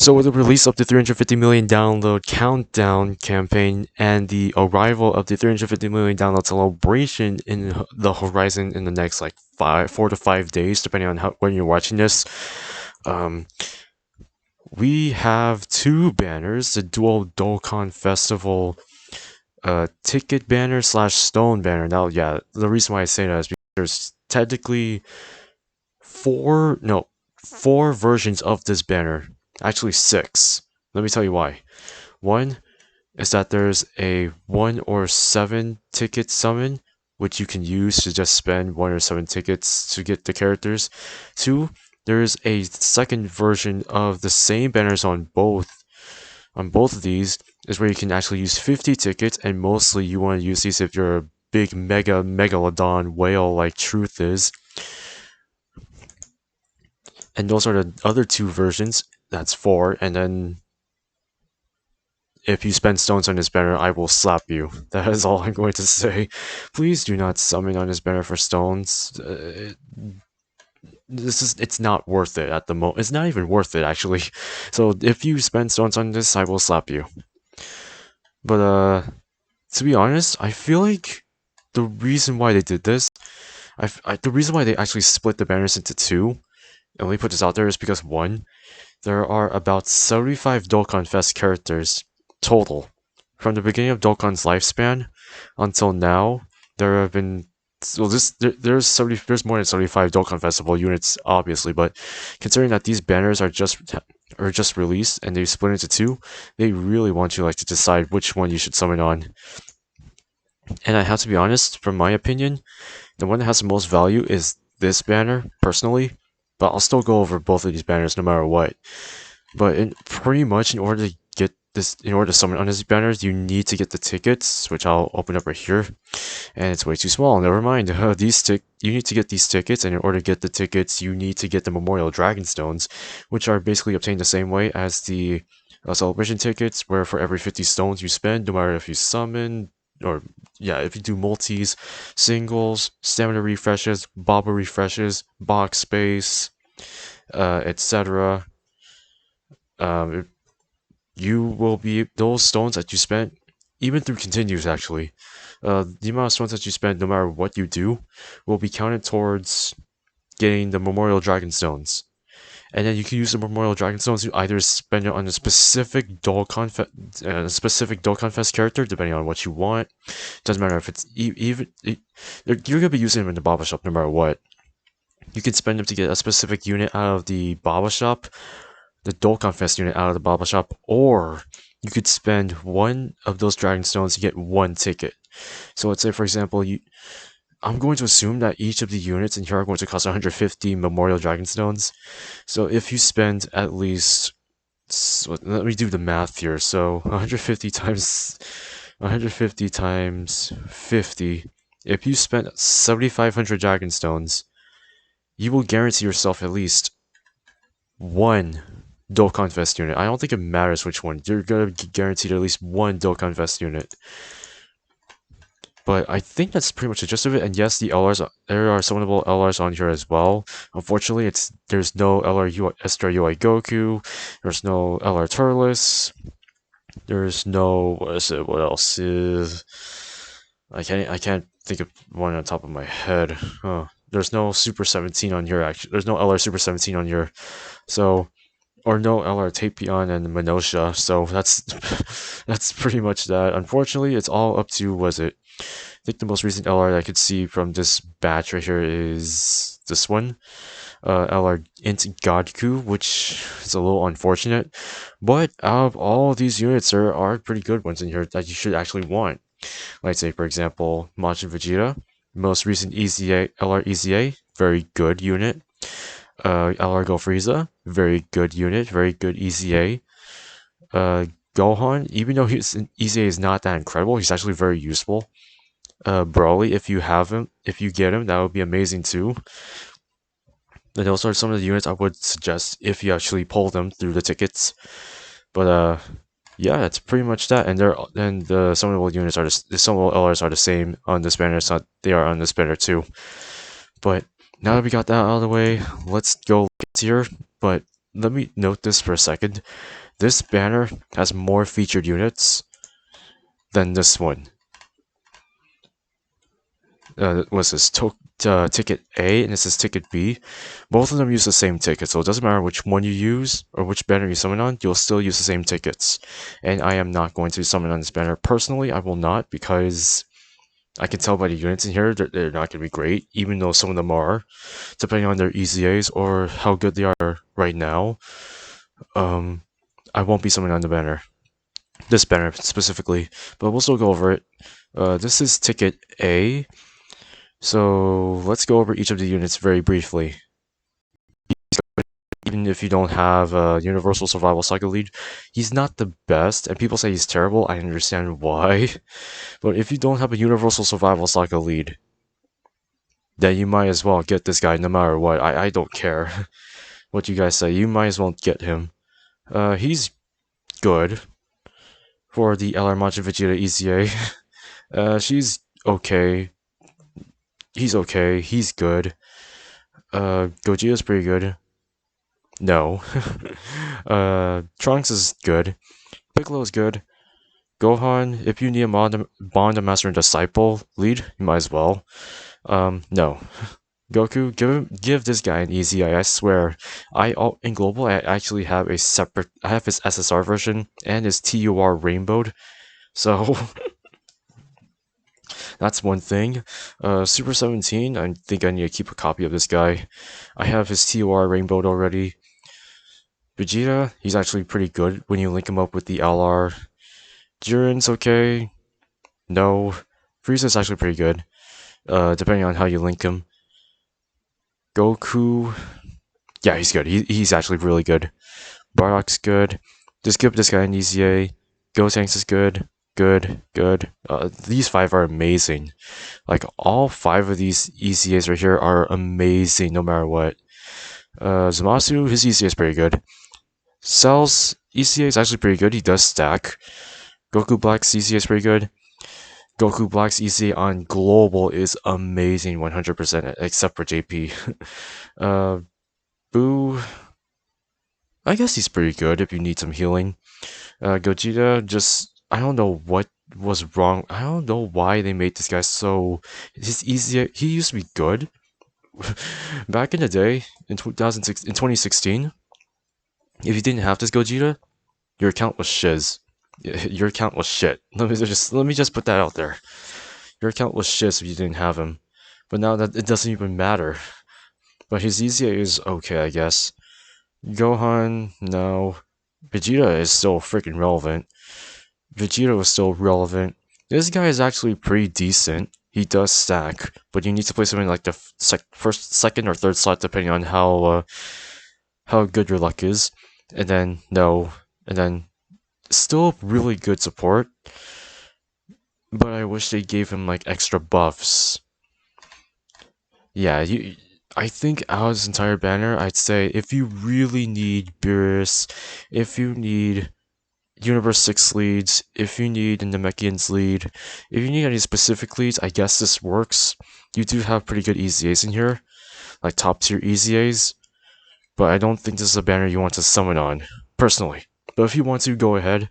So with the release of the 350 million download countdown campaign and the arrival of the 350 million download celebration in the horizon in the next like 4 to 5 days, depending on when you're watching this, um, we have two banners: the dual Dokkan Festival ticket banner slash stone banner. Now, yeah, the reason why I say that is because there's technically four versions of this banner. Actually, six. Let me tell you why. One is that there's a 1 or 7 ticket summon, which you can use to just spend 1 or 7 tickets to get the characters. Two, there's a second version of the same banners on both of these, is where you can actually use 50 tickets, and mostly you want to use these if you're a big megalodon whale like Truth is. And those are the other two versions. That's 4, and then if you spend stones on this banner, I will slap you. That is all I'm going to say. Please do not summon on this banner for stones. It's not worth it at the moment. It's not even worth it, actually. So if you spend stones on this, I will slap you. But to be honest, I feel like the reason why they did this, the reason why they actually split the banners into two, and let me put this out there, is because one, there are about 75 Dokkan Fest characters total. From the beginning of Dokkan's lifespan until now, there have been there's more than 75 Dokkan Festival units, obviously, but considering that these banners are just released and they split into two, they really want you to decide which one you should summon on. And I have to be honest, from my opinion, the one that has the most value is this banner, personally, but I'll still go over both of these banners no matter what. But pretty much, in order to summon on these banners, you need to get the tickets, which I'll open up right here. And it's way too small. Never mind. You need to get these tickets, and in order to get the tickets, you need to get the Memorial Dragon Stones, which are basically obtained the same way as the celebration tickets, where for every 50 stones you spend, no matter if you summon or if you do multis, singles, stamina refreshes, bobber refreshes, box space, etc. You will be those stones that you spent, even through continues actually. The amount of stones that you spend, no matter what you do, will be counted towards getting the Memorial Dragon Stones. And then you can use the Memorial Dragon Stones to either spend it on a specific Dokkan Fest character, depending on what you want. Doesn't matter if it's you're gonna be using them in the Baba Shop no matter what. You can spend them to get a specific unit out of the Baba Shop, the Dokkan Fest unit out of the Baba Shop, or you could spend one of those Dragon Stones to get one ticket. So let's say, for example, I'm going to assume that each of the units in here are going to cost 150 Memorial Dragon Stones. So if you spend at least, let me do the math here. So 150 times 50. If you spend 7,500 Dragon Stones, you will guarantee yourself at least one Dokkan Fest unit. I don't think it matters which one. You're gonna be guaranteed at least one Dokkan Fest unit. But I think that's pretty much the gist of it. And yes, there are summonable LRs on here as well. Unfortunately, there's no LR Estra UI Goku. There's no LR Turles. There's no what else is? I can't think of one on top of my head. There's no Super 17 on here. Actually, there's no LR Super 17 on here. So, or no LR Tapion and Minosha. So that's pretty much that. Unfortunately, it's all up to I think the most recent LR that I could see from this batch right here is this one, LR Int Godku, which is a little unfortunate. But out of all these units, there are pretty good ones in here that you should actually want. Like say, for example, Majin Vegeta, most recent EZA, LR EZA, very good unit. LR Go Frieza, very good unit, very good EZA. Gohan, even though his EZA is not that incredible, he's actually very useful. Broly, if you get him, that would be amazing too. And those are some of the units I would suggest if you actually pull them through the tickets. But yeah, that's pretty much that. And the summonable units the summonable LRs are the same on this banner, so they are on this banner too. But now that we got that out of the way, let's go here. But let me note this for a second. This banner has more featured units than this one. What's this? Ticket A and this is ticket B. Both of them use the same ticket, so it doesn't matter which one you use or which banner you summon on, you'll still use the same tickets. And I am not going to summon on this banner. Personally, I will not, because I can tell by the units in here that they're not going to be great, even though some of them are, depending on their EZAs or how good they are right now. I won't be summoning on the banner. This banner specifically, but we'll still go over it. This is ticket A. So let's go over each of the units very briefly. Even if you don't have a Universal Survival Cycle lead, he's not the best, and people say he's terrible. I understand why. But if you don't have a Universal Survival Cycle lead, then you might as well get this guy no matter what. I don't care what you guys say. You might as well get him. He's good for the LR Majin Vegeta EZA. She's okay. He's okay. He's good. Gogeta's pretty good. No. Trunks is good. Piccolo is good. Gohan, if you need a Bond Master and Disciple lead, you might as well. No. Goku, give this guy an easy. I swear. In global, I actually have a separate. I have his SSR version and his TUR rainbowed. So that's one thing. Super 17, I think I need to keep a copy of this guy. I have his TUR rainbowed already. Vegeta, he's actually pretty good when you link him up with the LR. Jiren's okay. No. Frieza's actually pretty good, depending on how you link him. Goku, yeah, he's good. He's actually really good. Bardock's good. Just give this guy an EZA. Gotenks is good. Good. These 5 are amazing. Like, all 5 of these EZAs right here are amazing no matter what. Zamasu, his EZA is pretty good. Cell's EZA is actually pretty good. He does stack. Goku Black's EZA is pretty good. Goku Black's EZA on global is amazing 100%, except for JP. Boo, I guess he's pretty good if you need some healing. Gogeta, just, I don't know what was wrong. I don't know why they made this guy so... His EZA, he used to be good. Back in the day, in 2016, if you didn't have this Gogeta, your account was shiz. Your account was shit. Let me just put that out there. Your account was shiz if you didn't have him. But now that it doesn't even matter. But his EZA is okay, I guess. Gohan, no. Vegeta is still freaking relevant. Vegeta is still relevant. This guy is actually pretty decent. He does stack, but you need to place him in like the first, second, or third slot depending on how good your luck is. And then no, and then still really good support. But I wish they gave him like extra buffs. Yeah, I think out of this entire banner, I'd say if you really need Beerus, if you need Universe 6 leads, if you need the Namekian's lead, if you need any specific leads, I guess this works. You do have pretty good EZAs in here, like top tier EZAs, but I don't think this is a banner you want to summon on, personally. But if you want to, go ahead.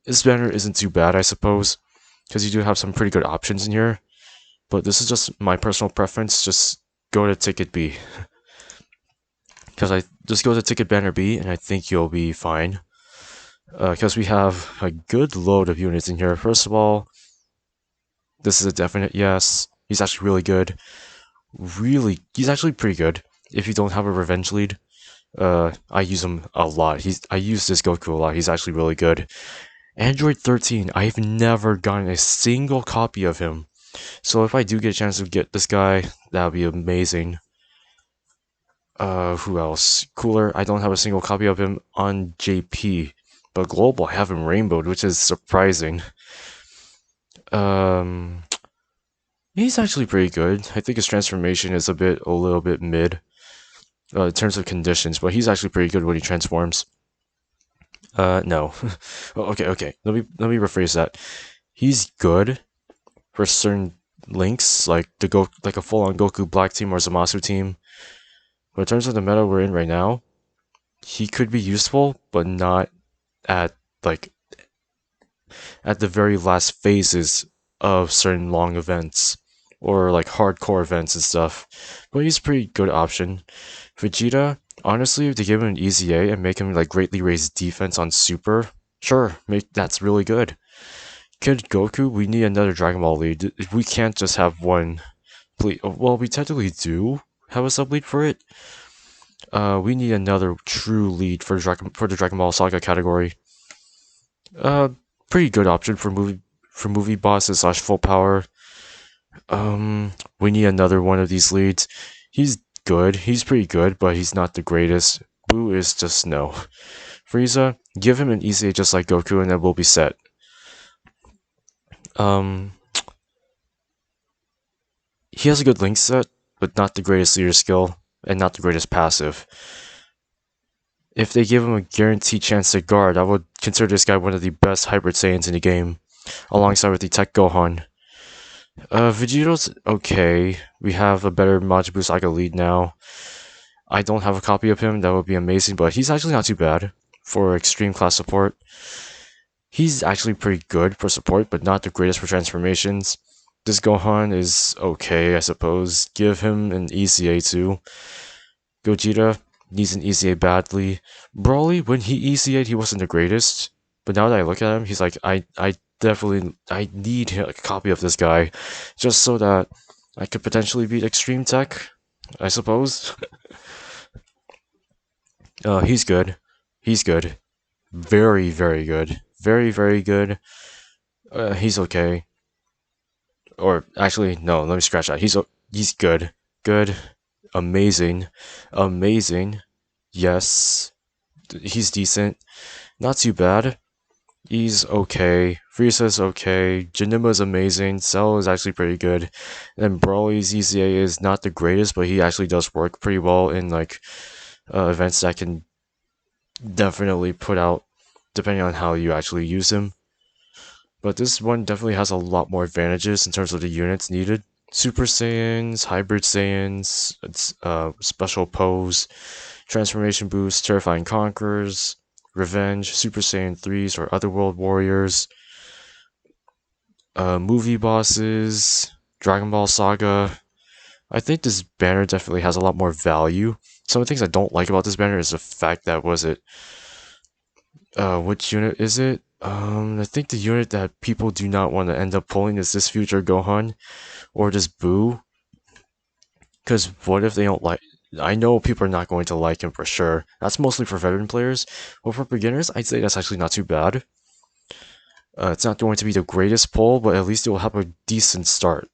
This banner isn't too bad, I suppose, because you do have some pretty good options in here. But this is just my personal preference, just go to ticket B. Because I just go to ticket banner B, and I think you'll be fine. Because we have a good load of units in here. First of all, this is a definite yes. He's actually really good. He's actually pretty good. If you don't have a revenge lead, I use him a lot. I use this Goku a lot. He's actually really good. Android 13, I've never gotten a single copy of him. So if I do get a chance to get this guy, that would be amazing. Who else? Cooler, I don't have a single copy of him on JP. But global, I have him rainbowed, which is surprising. He's actually pretty good. I think his transformation is a little bit mid. In terms of conditions, but he's actually pretty good when he transforms. No. Okay. Let me rephrase that. He's good for certain links, like a full-on Goku Black team or Zamasu team. But in terms of the meta we're in right now, he could be useful, but not at like at the very last phases of certain long events or like hardcore events and stuff. But he's a pretty good option. Vegeta, honestly, if they give him an easy A and make him like greatly raise defense on Super, sure, that's really good. Kid Goku, we need another Dragon Ball lead. We can't just have one. Well, we technically do have a sub lead for it. We need another true lead for the Dragon Ball Saga category. Uh, Pretty good option for movie bosses slash full power. We need another one of these leads. He's good. He's pretty good, but he's not the greatest. Boo is just no. Frieza, give him an easy just like Goku, and then we'll be set. He has a good link set, but not the greatest leader skill, and not the greatest passive. If they give him a guaranteed chance to guard, I would consider this guy one of the best Hybrid Saiyans in the game, alongside with the Tech Gohan. Vegeto's okay. We have a better Majin Saga lead now. I don't have a copy of him, that would be amazing, but he's actually not too bad for extreme class support. He's actually pretty good for support, but not the greatest for transformations. This Gohan is okay, I suppose. Give him an easy A too. Gogeta needs an easy A badly. Broly, when he easy A'd, he wasn't the greatest. But now that I look at him, he's like, I need a copy of this guy, just so that I could potentially beat Extreme Tech, I suppose. He's good. He's good. Very, very good. Very, very good. He's okay. Or actually, no. Let me scratch that. He's good. Good. Amazing. Amazing. Yes. He's decent. Not too bad. He's okay. Frieza's okay. Janima's amazing. Cell is actually pretty good. And then Broly's EZA is not the greatest, but he actually does work pretty well in like events that can definitely put out, depending on how you actually use him. But this one definitely has a lot more advantages in terms of the units needed. Super Saiyans, Hybrid Saiyans, Special Pose, Transformation Boost, Terrifying Conquerors, Revenge, Super Saiyan 3s or Otherworld Warriors, movie bosses, Dragon Ball Saga. I think this banner definitely has a lot more value. Some of the things I don't like about this banner is the fact that, which unit is it? I think the unit that people do not want to end up pulling is this future Gohan or this Boo. Because what if they don't like? I know people are not going to like him for sure. That's mostly for veteran players. But for beginners, I'd say that's actually not too bad. It's not going to be the greatest pull, but at least it will have a decent start.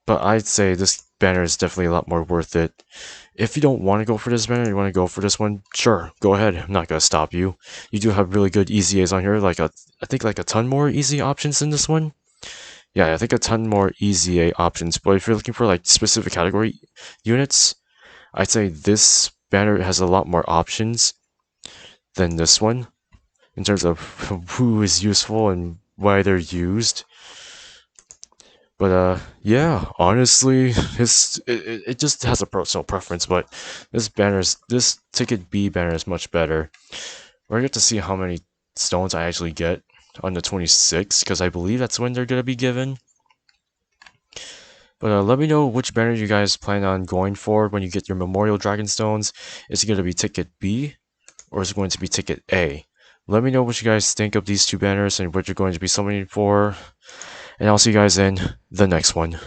But I'd say this banner is definitely a lot more worth it. If you don't want to go for this banner, you want to go for this one, sure, go ahead. I'm not going to stop you. You do have really good easy A's on here, I think like a ton more easy options in this one. Yeah, I think a ton more easy A options, but if you're looking for like specific category units, I'd say this banner has a lot more options than this one in terms of who is useful and why they're used. But yeah, honestly, it just has a personal preference. But this ticket B banner is much better. We're going to see how many stones I actually get on the 26th, because I believe that's when they're gonna be given. But let me know which banner you guys plan on going for when you get your Memorial Dragon Stones. Is it going to be ticket B, or is it going to be ticket A? Let me know what you guys think of these two banners and what you're going to be summoning for. And I'll see you guys in the next one.